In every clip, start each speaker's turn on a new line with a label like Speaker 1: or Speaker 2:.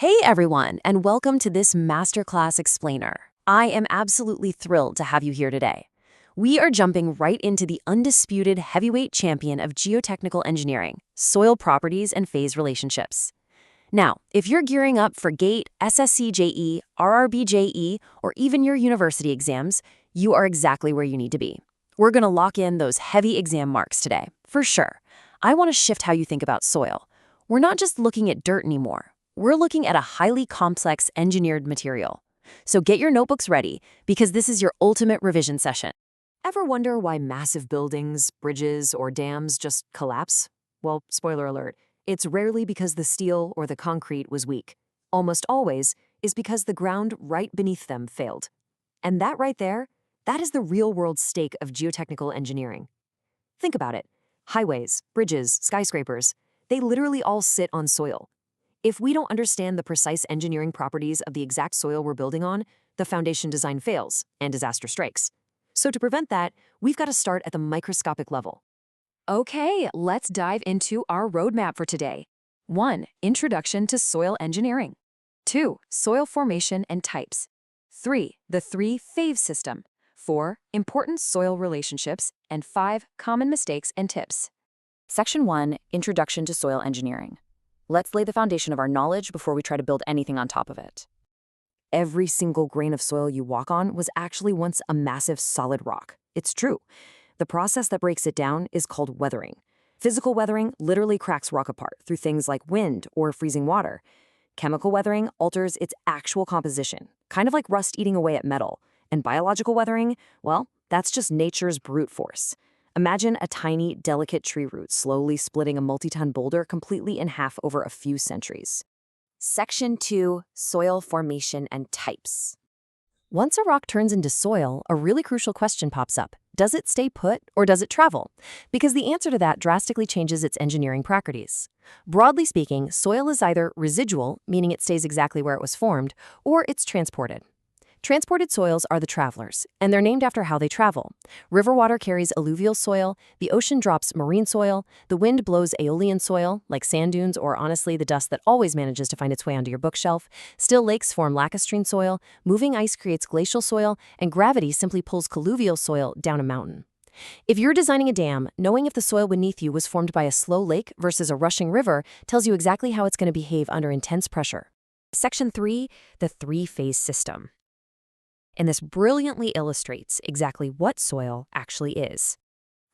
Speaker 1: Hey everyone, and welcome to this Masterclass Explainer. I am absolutely thrilled to have you here today. We are jumping right into the undisputed heavyweight champion of geotechnical engineering, soil properties and phase relationships. Now, if you're gearing up for GATE, SSC JE, RRB JE, or even your university exams, you are exactly where you need to be. We're going to lock in those heavy exam marks today, for sure. I want to shift how you think about soil. We're not just looking at dirt anymore. We're looking at a highly complex engineered material. So get your notebooks ready, because this is your ultimate revision session. Ever wonder why massive buildings, bridges, or dams just collapse? Well, spoiler alert, it's rarely because the steel or the concrete was weak. Almost always is because the ground right beneath them failed. And that right there, that is the real-world stake of geotechnical engineering. Think about it. Highways, bridges, skyscrapers, they literally all sit on soil. If we don't understand the precise engineering properties of the exact soil we're building on, the foundation design fails and disaster strikes. So to prevent that, we've got to start at the microscopic level. Okay, let's dive into our roadmap for today. 1. Introduction to soil engineering. 2. Soil formation and types. 3. The three-phase system. 4. Important soil relationships. And 5. Common mistakes and tips. Section 1. Introduction to soil engineering. Let's lay the foundation of our knowledge before we try to build anything on top of it. Every single grain of soil you walk on was actually once a massive solid rock. It's true. The process that breaks it down is called weathering. Physical weathering literally cracks rock apart through things like wind or freezing water. Chemical weathering alters its actual composition, kind of like rust eating away at metal. And biological weathering, well, that's just nature's brute force. Imagine a tiny, delicate tree root slowly splitting a multi-ton boulder completely in half over a few centuries. Section 2. Soil formation and types. Once a rock turns into soil, a really crucial question pops up. Does it stay put or does it travel? Because the answer to that drastically changes its engineering properties. Broadly speaking, soil is either residual, meaning it stays exactly where it was formed, or it's transported. Transported soils are the travelers, and they're named after how they travel. River water carries alluvial soil, the ocean drops marine soil, the wind blows aeolian soil, like sand dunes or honestly the dust that always manages to find its way onto your bookshelf. Still lakes form lacustrine soil, moving ice creates glacial soil, and gravity simply pulls colluvial soil down a mountain. If you're designing a dam, knowing if the soil beneath you was formed by a slow lake versus a rushing river tells you exactly how it's going to behave under intense pressure. Section 3. The three-phase system. And this brilliantly illustrates exactly what soil actually is.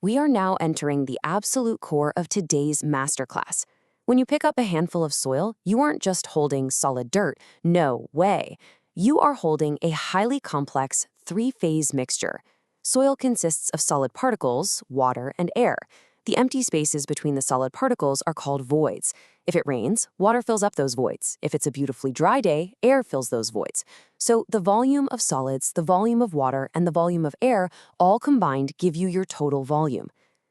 Speaker 1: We are now entering the absolute core of today's masterclass. When you pick up a handful of soil, you aren't just holding solid dirt. No way. You are holding a highly complex three-phase mixture. Soil consists of solid particles, water, and air. The empty spaces between the solid particles are called voids. If it rains, water fills up those voids. If it's a beautifully dry day, air fills those voids. So the volume of solids, the volume of water, and the volume of air all combined give you your total volume.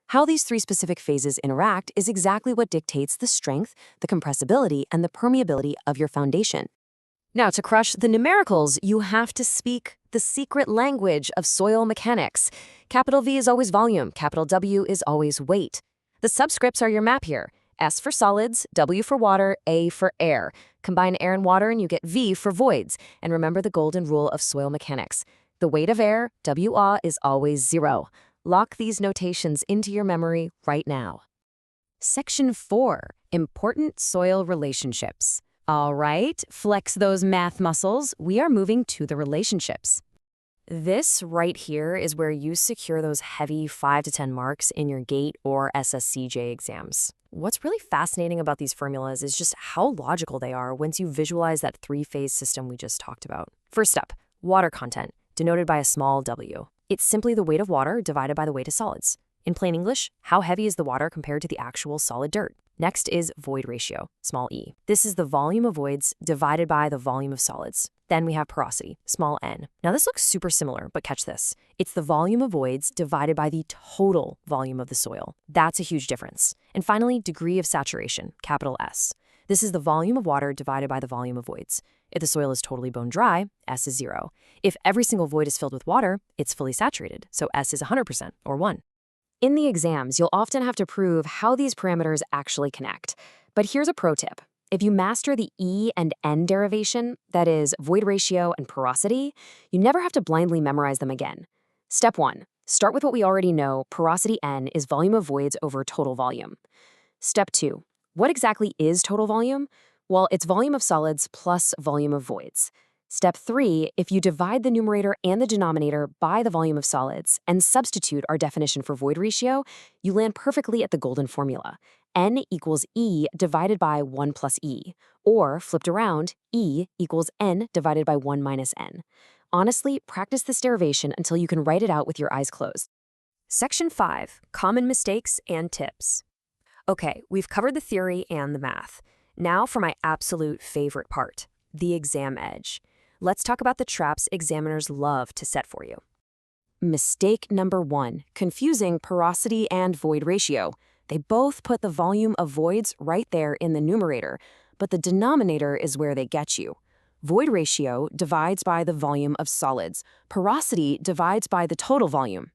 Speaker 1: How these three specific phases interact is exactly what dictates the strength, the compressibility, and the permeability of your foundation. Now, to crush the numericals, you have to speak the secret language of soil mechanics. Capital V is always volume, capital W is always weight. The subscripts are your map here. S for solids, W for water, A for air. Combine air and water and you get V for voids. And remember the golden rule of soil mechanics. The weight of air, WA, is always 0. Lock these notations into your memory right now. Section 4. Important soil relationships. All right, flex those math muscles. We are moving to the relationships. This right here is where you secure those heavy 5 to 10 marks in your GATE or SSC JE exams. What's really fascinating about these formulas is just how logical they are once you visualize that three-phase system we just talked about. First up, water content, denoted by a small w. It's simply the weight of water divided by the weight of solids. In plain English, how heavy is the water compared to the actual solid dirt? Next is void ratio, small e. This is the volume of voids divided by the volume of solids. Then we have porosity, small n. Now this looks super similar, but catch this. It's the volume of voids divided by the total volume of the soil. That's a huge difference. And finally, degree of saturation, capital S. This is the volume of water divided by the volume of voids. If the soil is totally bone dry, S is 0. If every single void is filled with water, it's fully saturated, so S is 100%, or 1. In the exams, you'll often have to prove how these parameters actually connect. But here's a pro tip. If you master the E and N derivation, that is, void ratio and porosity, you never have to blindly memorize them again. Step 1. Start with what we already know. Porosity N is volume of voids over total volume. Step 2. What exactly is total volume? Well, it's volume of solids plus volume of voids. Step 3. If you divide the numerator and the denominator by the volume of solids and substitute our definition for void ratio, you land perfectly at the golden formula. N equals E divided by 1 plus E, or flipped around, E equals N divided by 1 minus N. Honestly, practice this derivation until you can write it out with your eyes closed. Section 5. Common mistakes and tips. Okay, we've covered the theory and the math. Now for my absolute favorite part, the exam edge. Let's talk about the traps examiners love to set for you. Mistake number 1, confusing porosity and void ratio. They both put the volume of voids right there in the numerator, but the denominator is where they get you. Void ratio divides by the volume of solids. Porosity divides by the total volume.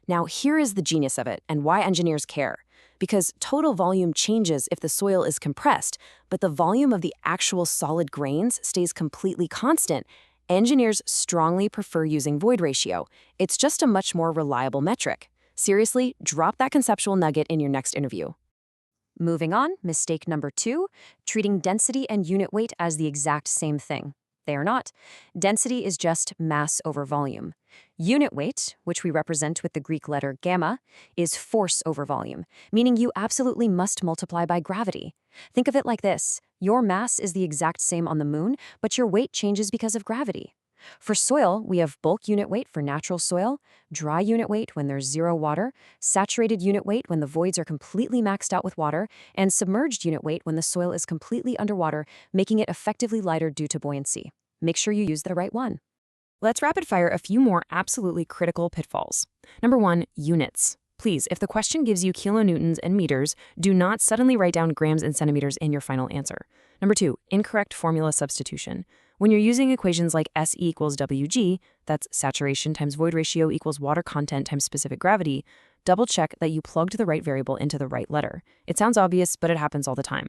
Speaker 1: Now, here is the genius of it and why engineers care. Because total volume changes if the soil is compressed, but the volume of the actual solid grains stays completely constant. Engineers strongly prefer using void ratio. It's just a much more reliable metric. Seriously, drop that conceptual nugget in your next interview. Moving on, mistake number 2, treating density and unit weight as the exact same thing. They are not. Density is just mass over volume. Unit weight, which we represent with the Greek letter gamma, is force over volume, meaning you absolutely must multiply by gravity. Think of it like this. Your mass is the exact same on the moon, but your weight changes because of gravity. For soil, we have bulk unit weight for natural soil, dry unit weight when there's 0 water, saturated unit weight when the voids are completely maxed out with water, and submerged unit weight when the soil is completely underwater, making it effectively lighter due to buoyancy. Make sure you use the right one. Let's rapid fire a few more absolutely critical pitfalls. Number 1, units. Please, if the question gives you kilonewtons and meters, do not suddenly write down grams and centimeters in your final answer. Number 2, incorrect formula substitution. When you're using equations like S equals Wg, that's saturation times void ratio equals water content times specific gravity, double check that you plugged the right variable into the right letter. It sounds obvious, but it happens all the time.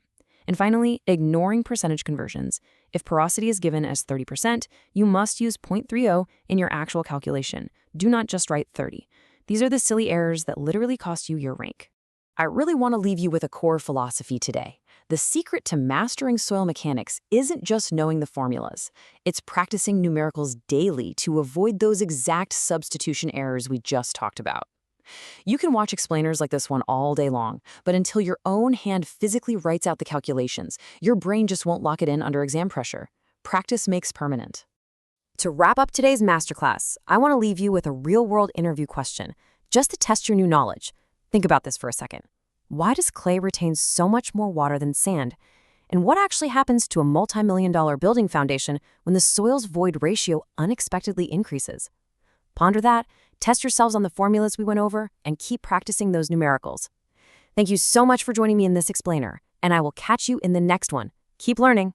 Speaker 1: And finally, ignoring percentage conversions. If porosity is given as 30%, you must use 0.30 in your actual calculation. Do not just write 30. These are the silly errors that literally cost you your rank. I really want to leave you with a core philosophy today. The secret to mastering soil mechanics isn't just knowing the formulas. It's practicing numericals daily to avoid those exact substitution errors we just talked about. You can watch explainers like this one all day long, but until your own hand physically writes out the calculations, your brain just won't lock it in under exam pressure. Practice makes permanent. To wrap up today's masterclass, I want to leave you with a real-world interview question, just to test your new knowledge. Think about this for a second. Why does clay retain so much more water than sand? And what actually happens to a multi-million-dollar building foundation when the soil's void ratio unexpectedly increases? Ponder that, test yourselves on the formulas we went over, and keep practicing those numericals. Thank you so much for joining me in this explainer, and I will catch you in the next one. Keep learning.